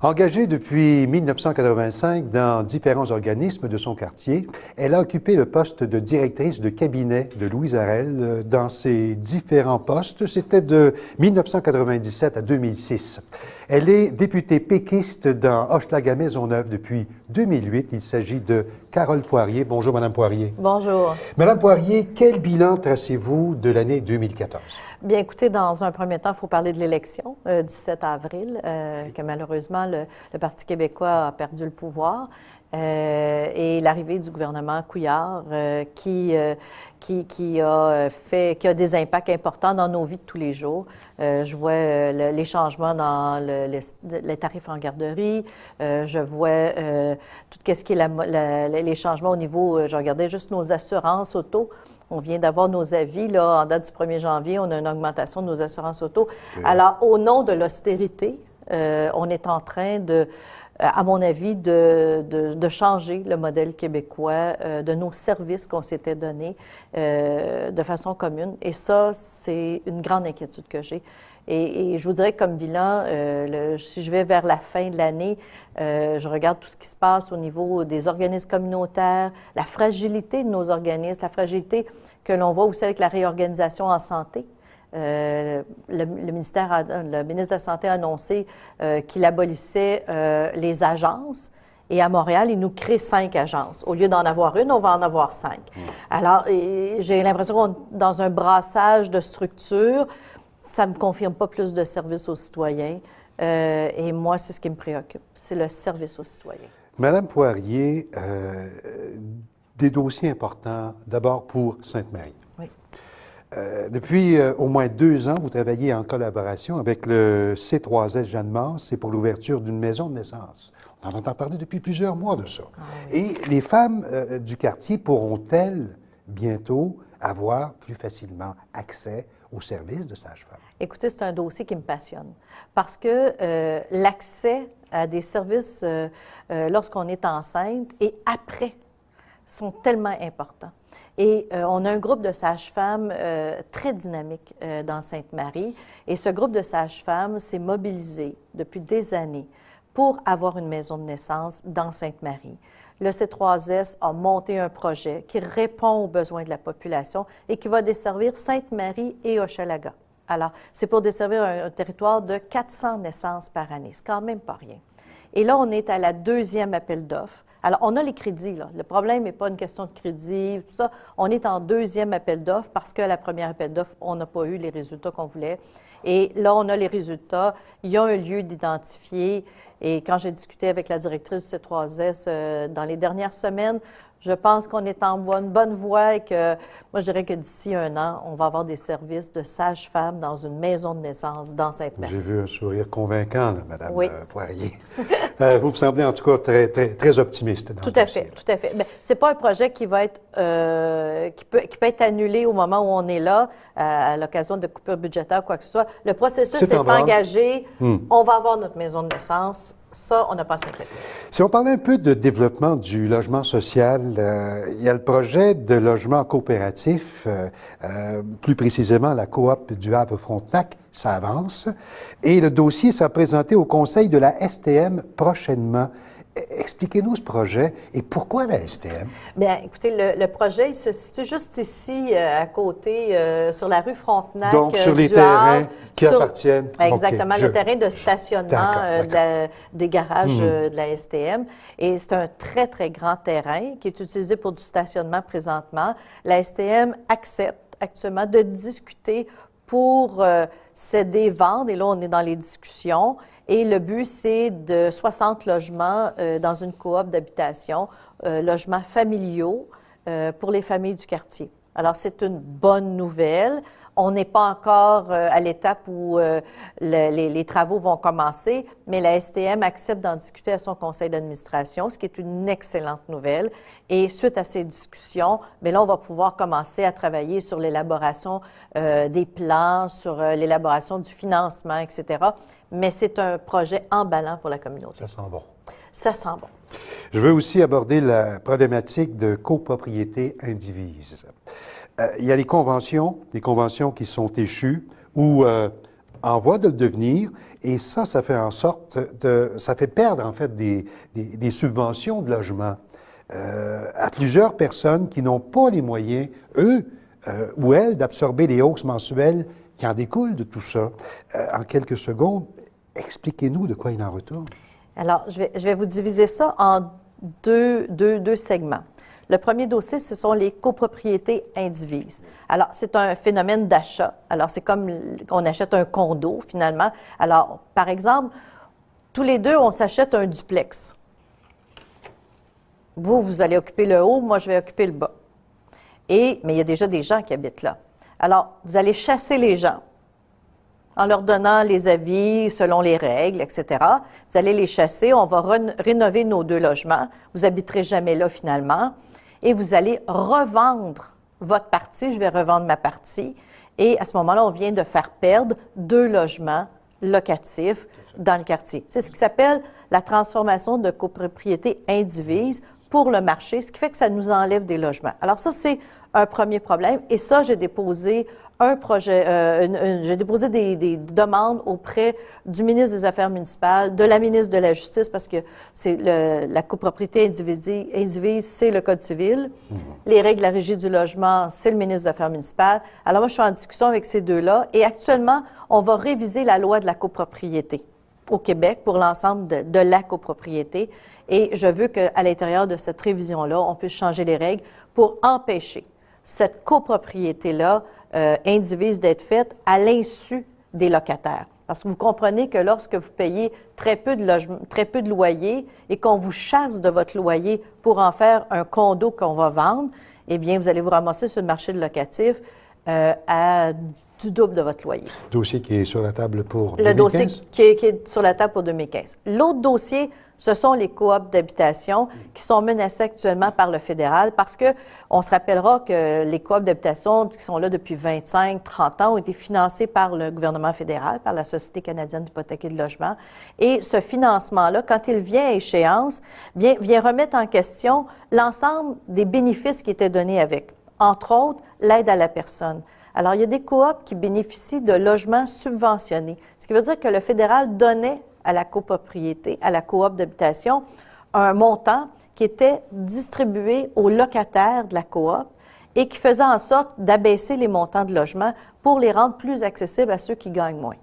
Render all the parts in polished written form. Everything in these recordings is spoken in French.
Engagée depuis 1985 dans différents organismes de son quartier, elle a occupé le poste de directrice de cabinet de Louise Arel. Dans ces différents postes, c'était de 1997 à 2006. Elle est députée péquiste dans Hochelaga-Maisonneuve depuis 2008. Il s'agit de Carole Poirier. Bonjour, Madame Poirier. Bonjour. Madame Poirier, quel bilan tracez-vous de l'année 2014? Bien, écoutez, dans un premier temps, il faut parler de l'élection du 7 avril, que malheureusement, le Parti québécois a perdu le pouvoir. Et l'arrivée du gouvernement Couillard qui a des impacts importants dans nos vies de tous les jours. Je vois les changements dans les tarifs en garderie. Je vois tout ce qui est les changements au niveau, je regardais juste nos assurances auto. On vient d'avoir nos avis, là, en date du 1er janvier, on a une augmentation de nos assurances auto. Alors, au nom de l'austérité, on est en train à mon avis, de changer le modèle québécois, de nos services qu'on s'était donnés de façon commune. Et ça, c'est une grande inquiétude que j'ai. Et je vous dirais que comme bilan, si je vais vers la fin de l'année, je regarde tout ce qui se passe au niveau des organismes communautaires, la fragilité de nos organismes, la fragilité que l'on voit aussi avec la réorganisation en santé. Le ministre de la Santé a annoncé qu'il abolissait les agences. Et à Montréal, il nous crée 5 agences. Au lieu d'en avoir une, on va en avoir 5. Alors, j'ai l'impression qu'on est dans un brassage de structures. Ça ne me confirme pas plus de services aux citoyens. Et moi, c'est ce qui me préoccupe. C'est le service aux citoyens. Madame Poirier, des dossiers importants, d'abord pour Sainte-Marie. Oui. Depuis au moins 2 ans, vous travaillez en collaboration avec le C3S Jeanne-Mance. C'est pour l'ouverture d'une maison de naissance. On en entend parler depuis plusieurs mois de ça. Ah, oui. Et les femmes du quartier pourront-elles bientôt avoir plus facilement accès aux services de sage-femme? Écoutez, c'est un dossier qui me passionne parce que l'accès à des services lorsqu'on est enceinte et après sont tellement importants. Et on a un groupe de sages-femmes très dynamique dans Sainte-Marie. Et ce groupe de sages-femmes s'est mobilisé depuis des années pour avoir une maison de naissance dans Sainte-Marie. Le C3S a monté un projet qui répond aux besoins de la population et qui va desservir Sainte-Marie et Hochelaga. Alors, c'est pour desservir un territoire de 400 naissances par année. C'est quand même pas rien. Et là, on est à la 2e appel d'offres. Alors, on a les crédits, là. Le problème n'est pas une question de crédit, tout ça. On est en 2e appel d'offres parce que la première appel d'offres, on n'a pas eu les résultats qu'on voulait. Et là, on a les résultats. Il y a un lieu d'identifier. Et quand j'ai discuté avec la directrice du C3S dans les dernières semaines, je pense qu'on est en bonne voie et que, moi, je dirais que d'ici 1 an, on va avoir des services de sage-femme dans une maison de naissance dans Sainte-Marie. J'ai vu un sourire convaincant, là, Madame Oui. Poirier. Vous me semblez en tout cas très optimiste. Dans tout à fait, tout à fait. Mais c'est pas un projet qui va être qui peut être annulé au moment où on est là, à l'occasion de coupures budgétaires ou quoi que ce soit. Le processus est engagé. On va avoir notre maison de naissance. Ça, on n'a pas à s'inquiéter. Si on parlait un peu de développement du logement social, il y a le projet de logement coopératif, plus précisément la coop du Havre-Frontenac, ça avance. Et le dossier sera présenté au conseil de la STM prochainement. Expliquez-nous ce projet et pourquoi la STM? Bien, écoutez, le projet il se situe juste ici, à côté, sur la rue Frontenac. Donc, sur les du terrains Havre, qui appartiennent. Exactement, Okay, le terrain de stationnement des garages de la STM. Et c'est un très, très grand terrain qui est utilisé pour du stationnement présentement. La STM accepte actuellement de discuter pour céder, vendre. Et là, on est dans les discussions. Et le but, c'est de 60 logements dans une coop d'habitation, logements familiaux pour les familles du quartier. Alors, c'est une bonne nouvelle. On n'est pas encore à l'étape où les travaux vont commencer, mais la STM accepte d'en discuter à son conseil d'administration, ce qui est une excellente nouvelle. Et suite à ces discussions, bien là, on va pouvoir commencer à travailler sur l'élaboration des plans, sur l'élaboration du financement, etc. Mais c'est un projet emballant pour la communauté. Ça sent bon. Ça sent bon. Je veux aussi aborder la problématique de copropriété indivise. Il y a des conventions qui sont échues où en voie de le devenir, et ça fait en sorte ça fait perdre en fait des subventions de logement à plusieurs personnes qui n'ont pas les moyens, eux ou elles, d'absorber les hausses mensuelles qui en découlent de tout ça. En quelques secondes, expliquez-nous de quoi il en retourne. Alors, je vais vous diviser ça en deux segments. Le premier dossier, ce sont les copropriétés indivises. Alors, c'est un phénomène d'achat. Alors, c'est comme qu'on achète un condo, finalement. Alors, par exemple, tous les deux, on s'achète un duplex. Vous allez occuper le haut, moi, je vais occuper le bas. Mais il y a déjà des gens qui habitent là. Alors, vous allez chasser les gens en leur donnant les avis selon les règles, etc. Vous allez les chasser, on va rénover nos 2 logements. Vous n'habiterez jamais là, finalement. Et vous allez revendre votre partie, je vais revendre ma partie. Et à ce moment-là, on vient de faire perdre 2 logements locatifs dans le quartier. C'est ce qui s'appelle la transformation de copropriété indivise pour le marché, ce qui fait que ça nous enlève des logements. Alors ça, c'est un premier problème. Et ça, j'ai déposé un projet, j'ai déposé des demandes auprès du ministre des Affaires municipales, de la ministre de la Justice, parce que c'est la copropriété indivise, c'est le Code civil. Les règles de la régie du logement, c'est le ministre des Affaires municipales. Alors moi, je suis en discussion avec ces deux-là. Et actuellement, on va réviser la loi de la copropriété au Québec pour l'ensemble de la copropriété. Et je veux qu'à l'intérieur de cette révision-là, on puisse changer les règles pour empêcher cette copropriété-là indivise d'être faite à l'insu des locataires. Parce que vous comprenez que lorsque vous payez très peu de loyer et qu'on vous chasse de votre loyer pour en faire un condo qu'on va vendre, eh bien, vous allez vous ramasser sur le marché locatif à du double de votre loyer. Le dossier qui est sur la table pour 2015? Le dossier qui est sur la table pour 2015. L'autre dossier, ce sont les coops d'habitation qui sont menacés actuellement par le fédéral parce qu'on se rappellera que les coops d'habitation qui sont là depuis 25-30 ans ont été financés par le gouvernement fédéral, par la Société canadienne d'hypothèque et de logement. Et ce financement-là, quand il vient à échéance, vient remettre en question l'ensemble des bénéfices qui étaient donnés avec, entre autres, l'aide à la personne. Alors, il y a des coops qui bénéficient de logements subventionnés, ce qui veut dire que le fédéral donnait à la copropriété, à la coop d'habitation, un montant qui était distribué aux locataires de la coop et qui faisait en sorte d'abaisser les montants de logement pour les rendre plus accessibles à ceux qui gagnent moins.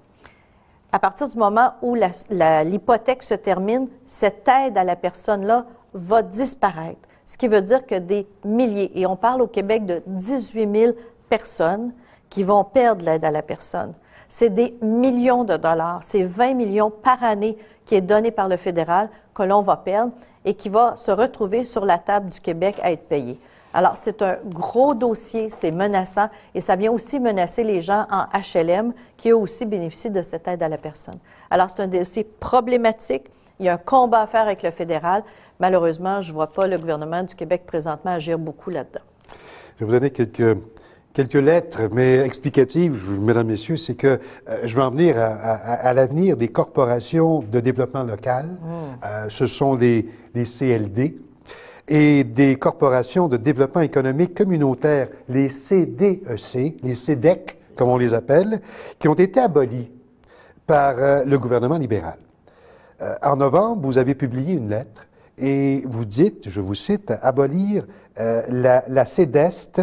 À partir du moment où l'hypothèque se termine, cette aide à la personne-là va disparaître, ce qui veut dire que des milliers, et on parle au Québec de 18 000 personnes qui vont perdre l'aide à la personne. C'est des millions de dollars, c'est 20 millions par année qui est donné par le fédéral que l'on va perdre et qui va se retrouver sur la table du Québec à être payé. Alors, c'est un gros dossier, c'est menaçant et ça vient aussi menacer les gens en HLM qui eux aussi bénéficient de cette aide à la personne. Alors, c'est un dossier problématique. Il y a un combat à faire avec le fédéral. Malheureusement, je ne vois pas le gouvernement du Québec présentement agir beaucoup là-dedans. Je vais vous donner quelques lettres, mais explicatives, mesdames, messieurs, c'est que je veux en venir à l'avenir des corporations de développement local. Ce sont les CLD et des corporations de développement économique communautaire, les CDEC, les CEDEC, comme on les appelle, qui ont été abolies par le gouvernement libéral. En novembre, vous avez publié une lettre et vous dites, je vous cite, abolir la CEDEST,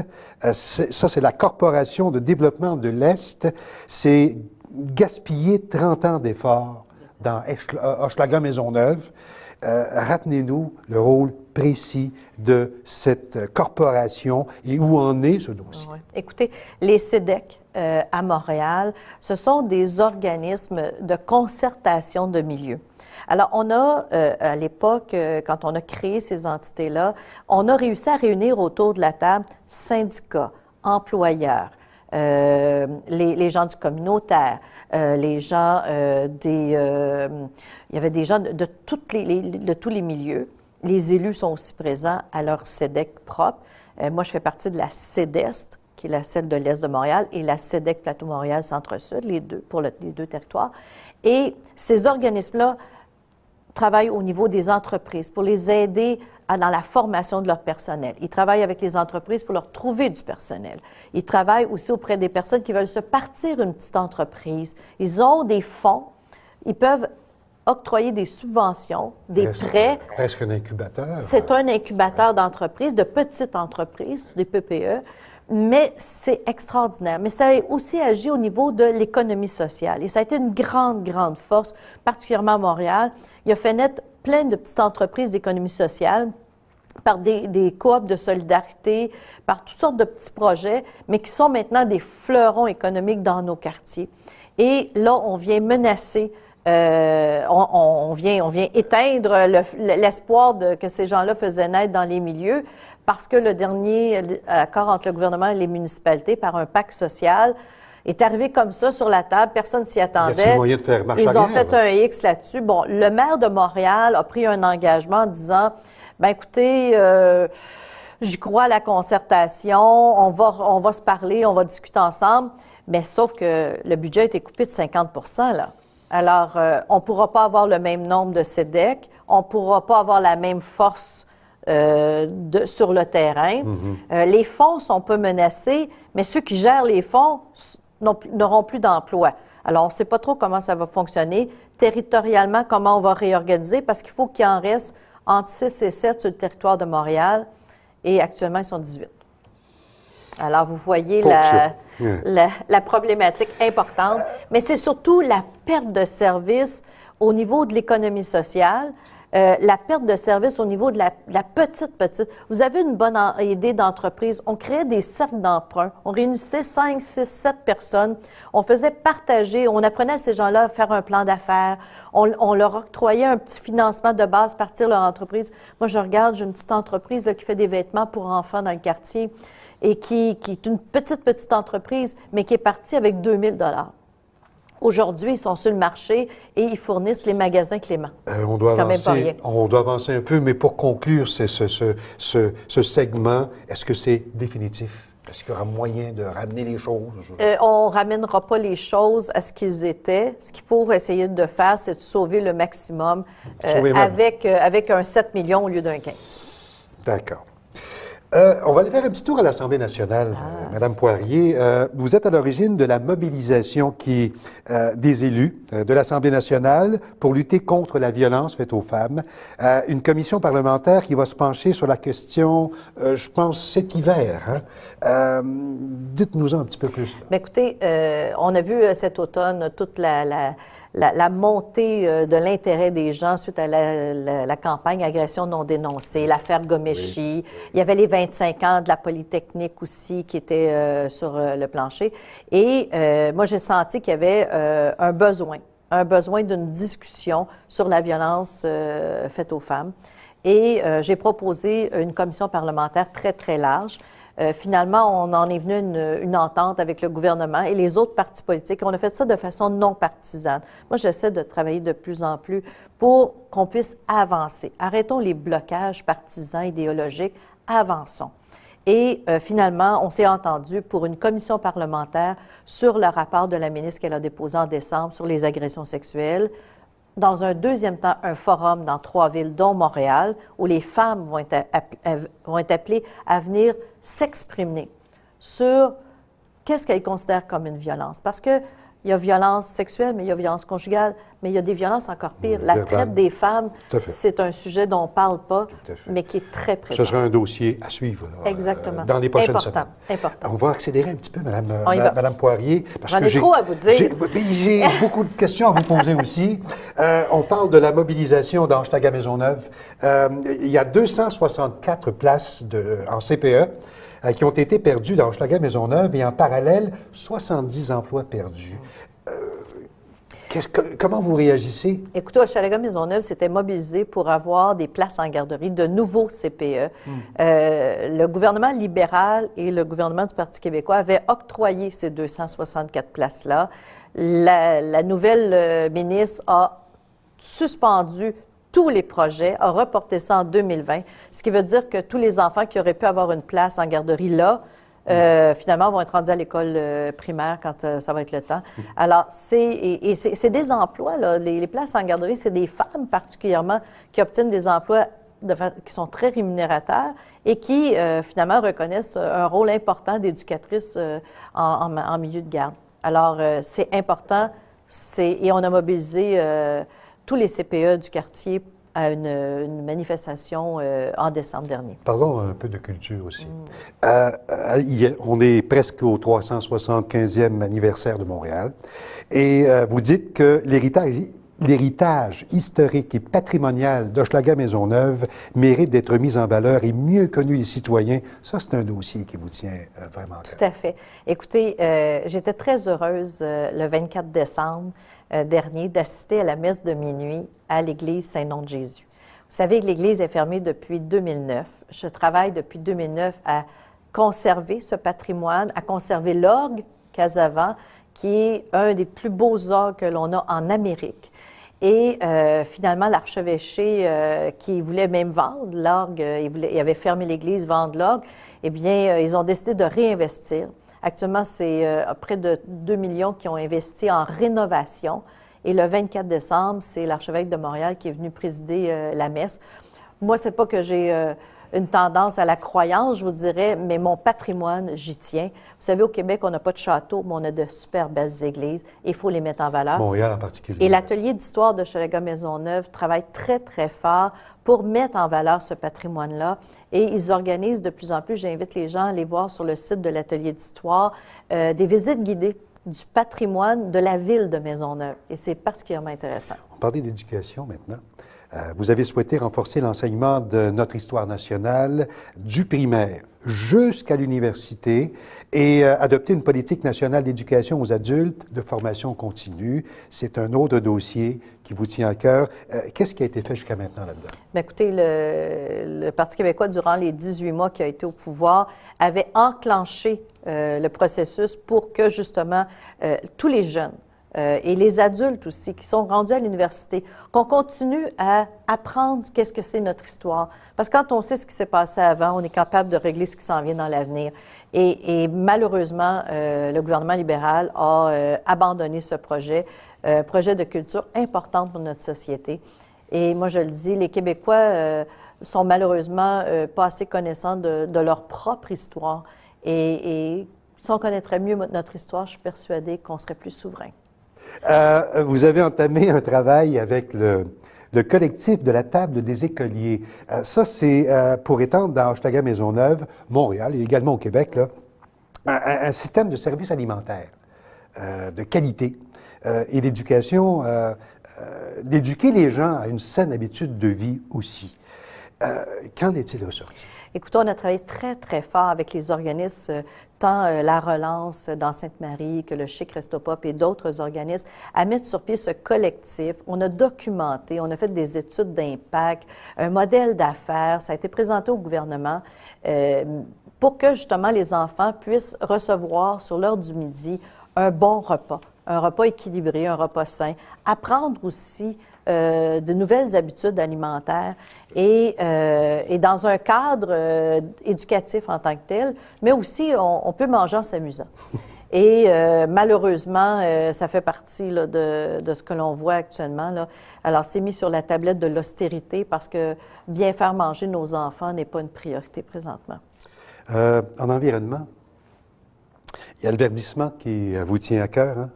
ça c'est la Corporation de développement de l'Est, c'est gaspiller 30 ans d'efforts dans Hochelaga-Maisonneuve. Rappelez-nous le rôle précis de cette corporation et où en est ce dossier. Ouais. Écoutez, les CEDEC à Montréal, ce sont des organismes de concertation de milieux. Alors, on a, à l'époque, quand on a créé ces entités-là, on a réussi à réunir autour de la table syndicats, employeurs, les gens du communautaire, les gens il y avait des gens de tous les milieux. Les élus sont aussi présents à leur CEDEC propre. Moi, je fais partie de la CEDEST, qui est celle de l'Est de Montréal, et la CEDEC Plateau-Montréal Centre-Sud, les deux, pour les deux territoires. Et ces organismes-là travaillent au niveau des entreprises pour les aider dans la formation de leur personnel. Ils travaillent avec les entreprises pour leur trouver du personnel. Ils travaillent aussi auprès des personnes qui veulent se partir une petite entreprise. Ils ont des fonds. Ils peuvent octroyer des subventions, des prêts. Presque un incubateur. C'est un incubateur d'entreprises, de petites entreprises, des PPE, mais c'est extraordinaire. Mais ça a aussi agi au niveau de l'économie sociale. Et ça a été une grande, grande force, particulièrement à Montréal. Il a fait naître plein de petites entreprises d'économie sociale par des coops de solidarité, par toutes sortes de petits projets, mais qui sont maintenant des fleurons économiques dans nos quartiers. Et là, on vient menacer on vient éteindre l'espoir que ces gens-là faisaient naître dans les milieux parce que le dernier accord entre le gouvernement et les municipalités par un pacte social est arrivé comme ça sur la table. Personne s'y attendait. Y a-t-il moyen de faire marche Ils arrière, ont fait un X là-dessus. Bon, le maire de Montréal a pris un engagement en disant, bien écoutez, j'y crois à la concertation, on va se parler, on va discuter ensemble. Mais sauf que le budget a été coupé de 50 là. Alors, on ne pourra pas avoir le même nombre de CEDEC, on ne pourra pas avoir la même force sur le terrain. Les fonds sont peu menacés, mais ceux qui gèrent les fonds n'auront plus d'emploi. Alors, on ne sait pas trop comment ça va fonctionner. Territorialement, comment on va réorganiser, parce qu'il faut qu'il en reste entre 6 et 7 sur le territoire de Montréal, et actuellement, ils sont 18. Alors, vous voyez la problématique importante, mais c'est surtout la perte de services au niveau de l'économie sociale, la perte de services au niveau de la petite. Vous avez une bonne idée d'entreprise. On créait des cercles d'emprunt. On réunissait 5, 6, 7 personnes. On faisait partager, on apprenait à ces gens-là à faire un plan d'affaires. On leur octroyait un petit financement de base, partir leur entreprise. Moi, je regarde, j'ai une petite entreprise là, qui fait des vêtements pour enfants dans le quartier et qui est une petite entreprise, mais qui est partie avec 2 000 $. Aujourd'hui, ils sont sur le marché et ils fournissent les magasins Clément. On doit avancer un peu, mais pour conclure ce segment, est-ce que c'est définitif? Est-ce qu'il y aura moyen de ramener les choses? On ne ramènera pas les choses à ce qu'ils étaient. Ce qu'il faut essayer de faire, c'est de sauver le maximum avec un 7 millions au lieu d'un 15. D'accord. On va aller faire un petit tour à l'Assemblée nationale, Madame Poirier. Vous êtes à l'origine de la mobilisation des élus de l'Assemblée nationale pour lutter contre la violence faite aux femmes. Une commission parlementaire qui va se pencher sur la question, je pense, cet hiver. Dites-nous un petit peu plus. Bien, écoutez, on a vu cet automne toute la montée de l'intérêt des gens suite à la campagne Agression non dénoncée, l'affaire Gomeshi. Oui. Il y avait les 25 ans de la Polytechnique aussi qui étaient sur le plancher. Et moi, j'ai senti qu'il y avait un besoin d'une discussion sur la violence faite aux femmes. Et j'ai proposé une commission parlementaire très, très large. Finalement, on en est venu une entente avec le gouvernement et les autres partis politiques. On a fait ça de façon non partisane. Moi, j'essaie de travailler de plus en plus pour qu'on puisse avancer. Arrêtons les blocages partisans, idéologiques, avançons. Et finalement, on s'est entendu pour une commission parlementaire sur le rapport de la ministre qu'elle a déposé en décembre sur les agressions sexuelles. Dans un deuxième temps, un forum dans 3 villes, dont Montréal, où les femmes vont être appelées à venir s'exprimer sur qu'est-ce qu'elles considèrent comme une violence. Parce qu'il y a violence sexuelle, mais il y a violence conjugale, mais il y a des violences encore pires. La traite des femmes, c'est un sujet dont on ne parle pas, mais qui est très présent. Ce sera un dossier à suivre dans les prochaines semaines. Important. On va accélérer un petit peu, Madame Poirier. J'en ai trop à vous dire. J'ai beaucoup de questions à vous poser aussi. On parle de la mobilisation dans Hochelaga-Maisonneuve. Il y a 264 places en CPE qui ont été perdues dans Hochelaga-Maisonneuve et en parallèle, 70 emplois perdus. Comment vous réagissez? Écoutez, Hochelaga-Maisonneuve s'était mobilisé pour avoir des places en garderie, de nouveaux CPE. Le gouvernement libéral et le gouvernement du Parti québécois avaient octroyé ces 264 places-là. La nouvelle ministre a suspendu tous les projets, a reporté ça en 2020, ce qui veut dire que tous les enfants qui auraient pu avoir une place en garderie là finalement, vont être rendus à l'école primaire quand ça va être le temps. Alors, c'est des emplois, là. Les places en garderie, c'est des femmes particulièrement qui obtiennent des emplois qui sont très rémunérateurs et qui, finalement, reconnaissent un rôle important d'éducatrice en milieu de garde. Alors, c'est important et on a mobilisé tous les CPE du quartier à une manifestation en décembre dernier. Parlons un peu de culture aussi. On est presque au 375e anniversaire de Montréal et vous dites que l'héritage historique et patrimonial d'Hochelaga Maisonneuve mérite d'être mis en valeur et mieux connu des citoyens. Ça, c'est un dossier qui vous tient vraiment à cœur. Tout à fait. Écoutez, j'étais très heureuse le 24 décembre dernier d'assister à la messe de minuit à l'église Saint-Nom-de-Jésus. Vous savez que l'église est fermée depuis 2009. Je travaille depuis 2009 à conserver ce patrimoine, à conserver l'orgue Casavant, qui est un des plus beaux orgues que l'on a en Amérique. Et finalement, l'archevêché qui voulait même vendre l'orgue, il avait fermé l'église, vendre l'orgue, eh bien, ils ont décidé de réinvestir. Actuellement, c'est près de 2 millions qui ont investi en rénovation. Et le 24 décembre, c'est l'archevêque de Montréal qui est venu présider la messe. Moi, c'est pas que j'ai une tendance à la croyance, je vous dirais, mais mon patrimoine, j'y tiens. Vous savez, au Québec, on n'a pas de château, mais on a de super belles églises et il faut les mettre en valeur. Montréal en particulier. Et l'atelier d'histoire de Hochelaga Maisonneuve travaille très, très fort pour mettre en valeur ce patrimoine-là. Et ils organisent de plus en plus, j'invite les gens à aller voir sur le site de l'atelier d'histoire, des visites guidées du patrimoine de la ville de Maisonneuve. Et c'est particulièrement intéressant. On parlait d'éducation maintenant. Vous avez souhaité renforcer l'enseignement de notre histoire nationale du primaire jusqu'à l'université et adopter une politique nationale d'éducation aux adultes de formation continue. C'est un autre dossier qui vous tient à cœur. Qu'est-ce qui a été fait jusqu'à maintenant là-dedans? Bien, écoutez, le Parti québécois, durant les 18 mois qu'il a été au pouvoir, avait enclenché le processus pour que, justement, tous les jeunes et les adultes aussi qui sont rendus à l'université, qu'on continue à apprendre qu'est-ce que c'est notre histoire. Parce que quand on sait ce qui s'est passé avant, on est capable de régler ce qui s'en vient dans l'avenir. Et malheureusement, le gouvernement libéral a abandonné ce projet de culture importante pour notre société. Et moi, je le dis, les Québécois sont malheureusement pas assez connaissants de leur propre histoire. Et si on connaîtrait mieux notre histoire, je suis persuadée qu'on serait plus souverain. Vous avez entamé un travail avec le collectif de la table des écoliers. Ça, c'est pour étendre dans Hochelaga Maisonneuve, Montréal et également au Québec, là, un système de services alimentaires de qualité et d'éducation, d'éduquer les gens à une saine habitude de vie aussi. Qu'en est-il ressorti? Écoutez, on a travaillé très, très fort avec les organismes, tant La Relance dans Sainte-Marie que le Chic Restopop et d'autres organismes, à mettre sur pied ce collectif. On a documenté, on a fait des études d'impact, un modèle d'affaires. Ça a été présenté au gouvernement pour que, justement, les enfants puissent recevoir sur l'heure du midi un bon repas, un repas équilibré, un repas sain. Apprendre aussi de nouvelles habitudes alimentaires et dans un cadre éducatif en tant que tel, mais aussi on peut manger en s'amusant. Et malheureusement, ça fait partie là, de ce que l'on voit actuellement, là. Alors, c'est mis sur la tablette de l'austérité parce que bien faire manger nos enfants n'est pas une priorité présentement. En environnement, il y a le verdissement qui vous tient à cœur. Hein?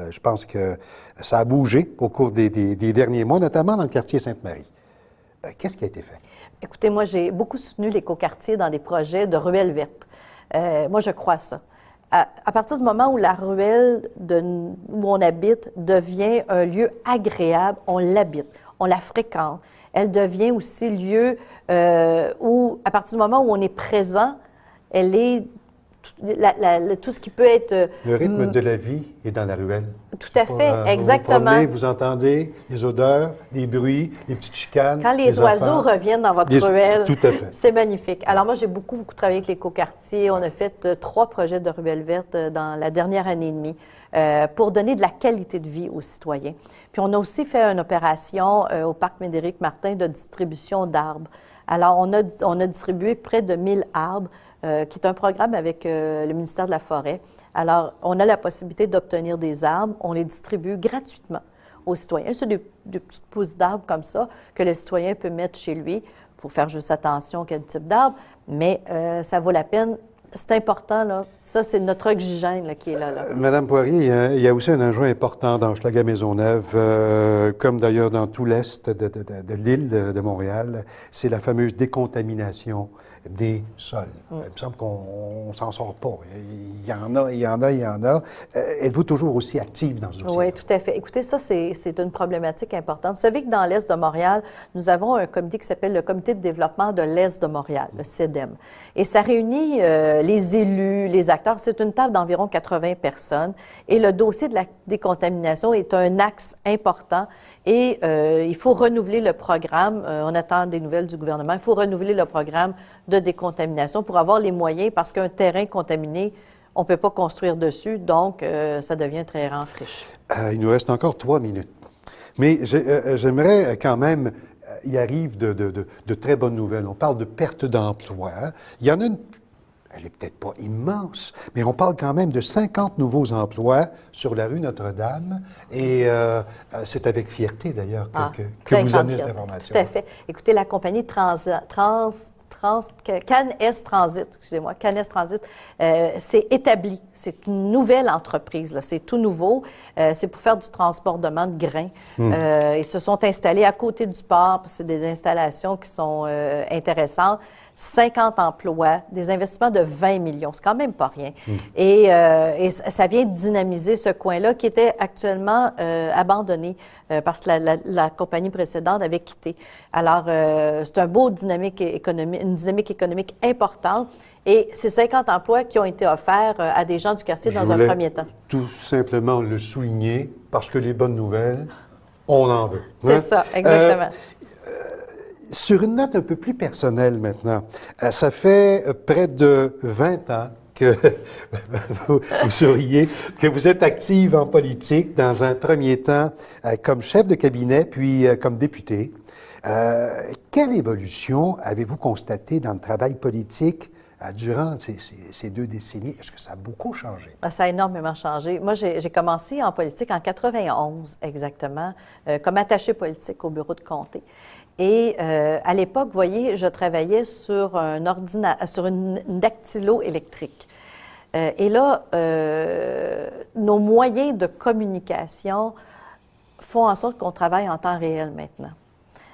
Je pense que ça a bougé au cours des derniers mois, notamment dans le quartier Sainte-Marie. Qu'est-ce qui a été fait? Écoutez, moi, j'ai beaucoup soutenu l'écoquartier dans des projets de ruelles vertes. Moi, je crois ça. À partir du moment où la ruelle où on habite devient un lieu agréable, on l'habite, on la fréquente. Elle devient aussi lieu où, à partir du moment où on est présent, elle est tout ce qui peut être... Le rythme de la vie est dans la ruelle. Tout à fait, exactement. Vous promenez, vous entendez les odeurs, les bruits, les petites chicanes. Quand les oiseaux reviennent dans votre ruelle, tout à fait. C'est magnifique. Alors moi, j'ai beaucoup travaillé avec l'écoquartier. On a fait 3 projets de ruelles vertes dans la dernière année et demie pour donner de la qualité de vie aux citoyens. Puis on a aussi fait une opération au parc Médéric Martin de distribution d'arbres. Alors, on a distribué près de 1000 arbres, qui est un programme avec le ministère de la Forêt. Alors, on a la possibilité d'obtenir des arbres. On les distribue gratuitement aux citoyens. C'est des petites pousses d'arbres comme ça que le citoyen peut mettre chez lui. Il faut faire juste attention à quel type d'arbre, mais ça vaut la peine. C'est important, là. Ça, c'est notre oxygène là, qui est là. Madame Poirier, il y a aussi un enjeu important dans Hochelaga-Maisonneuve, comme d'ailleurs dans tout l'est de l'île de Montréal, c'est la fameuse décontamination des sols. Il me semble qu'on ne s'en sort pas. Il y en a, il y en a, il y en a. Êtes-vous toujours aussi active dans ce dossier? Oui, tout à fait. Écoutez, ça, c'est une problématique importante. Vous savez que dans l'Est de Montréal, nous avons un comité qui s'appelle le Comité de développement de l'Est de Montréal, le CEDEM. Et ça réunit les élus, les acteurs. C'est une table d'environ 80 personnes. Et le dossier de la décontamination est un axe important. Et il faut renouveler le programme. On attend des nouvelles du gouvernement. Il faut renouveler le programme de décontamination pour avoir les moyens, parce qu'un terrain contaminé, on ne peut pas construire dessus, donc ça devient un terrain en friche. Il nous reste encore 3 minutes. Mais j'aimerais quand même, il arrive de très bonnes nouvelles. On parle de perte d'emploi. Il y en a une, elle n'est peut-être pas immense, mais on parle quand même de 50 nouveaux emplois sur la rue Notre-Dame. Et c'est avec fierté, d'ailleurs que vous amenez cette information. Tout à fait. Écoutez, la compagnie Can-Est Transit, excusez-moi, Can-Est Transit, c'est établi. C'est une nouvelle entreprise, là. C'est tout nouveau. C'est pour faire du transportement de grains. Ils se sont installés à côté du port. C'est des installations qui sont intéressantes. 50 emplois, des investissements de 20 millions. C'est quand même pas rien. Et ça vient dynamiser ce coin-là qui était actuellement abandonné parce que la compagnie précédente avait quitté. Alors, c'est une dynamique économique importante. Et c'est 50 emplois qui ont été offerts à des gens du quartier dans un premier temps. Tout simplement le souligner parce que les bonnes nouvelles, on en veut. C'est ça, exactement. Sur une note un peu plus personnelle maintenant, ça fait près de 20 ans que vous souriez, que vous êtes active en politique, dans un premier temps comme chef de cabinet, puis comme député. Quelle évolution avez-vous constatée dans le travail politique durant ces 2 décennies? Est-ce que ça a beaucoup changé? Ça a énormément changé. Moi, j'ai commencé en politique en 91 exactement, comme attachée politique au bureau de comté. Et à l'époque, vous voyez, je travaillais sur sur une dactylo électrique. Et là, nos moyens de communication font en sorte qu'on travaille en temps réel maintenant.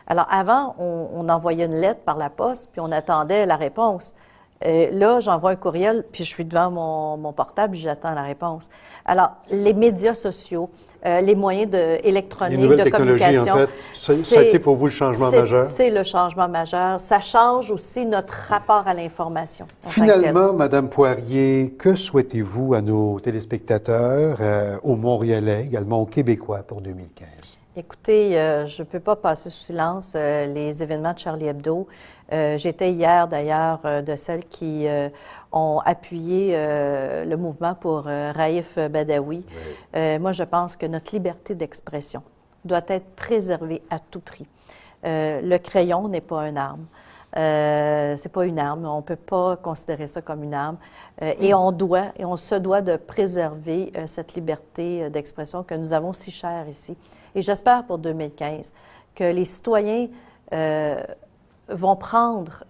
Alors avant, on envoyait une lettre par la poste, puis on attendait la réponse. Là, j'envoie un courriel, puis je suis devant mon portable, puis j'attends la réponse. Alors, les médias sociaux, les moyens électroniques de communication... En fait, ça a été pour vous le changement majeur? C'est le changement majeur. Ça change aussi notre rapport à l'information. Finalement, Madame Poirier, que souhaitez-vous à nos téléspectateurs, aux Montréalais, également aux Québécois pour 2015? Écoutez, je ne peux pas passer sous silence les événements de Charlie Hebdo. J'étais hier, d'ailleurs, de celles qui ont appuyé le mouvement pour Raif Badawi. Oui. Moi, je pense que notre liberté d'expression doit être préservée à tout prix. Le crayon n'est pas une arme. C'est pas une arme. On ne peut pas considérer ça comme une arme. Et on se doit de préserver cette liberté d'expression que nous avons si chère ici. Et j'espère pour 2015 que les citoyens vont prendre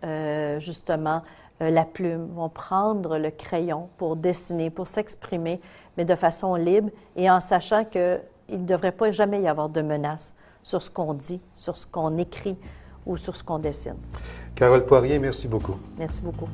justement la plume, vont prendre le crayon pour dessiner, pour s'exprimer, mais de façon libre et en sachant qu'il ne devrait pas jamais y avoir de menaces sur ce qu'on dit, sur ce qu'on écrit ou sur ce qu'on dessine. Carole Poirier, merci beaucoup. Merci beaucoup.